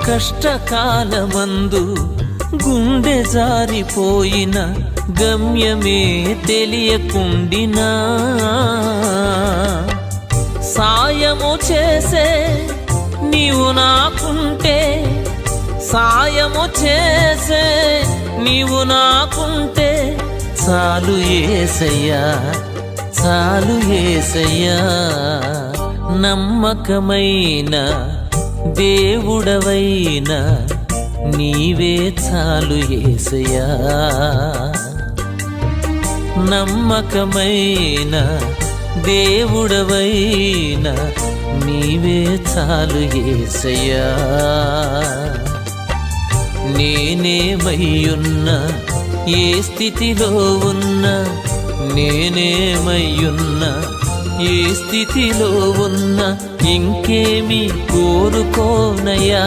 కష్టకాలమందు గుండె జారిపోయిన గమ్యమే తెలియకుండినా సాయము చేసే నీవు నాకుంటే, సాయము చేసే నీవు నాకుంటే చాలు యేసయ్యా, చాలు యేసయ్యా. నమ్మకమైన దేవుడవైన నీవే చాలు యేసయ్యా. నమ్మకమైన దేవుడవైన నీవే చాలు యేసయ్యా. నేనేమయ్యున్నా, ఏ స్థితిలో ఉన్నా, నేనేమయ్యున్నా, ఏ స్థితిలో ఉన్నా ఇంకేమి కోరుకోనయ్యా.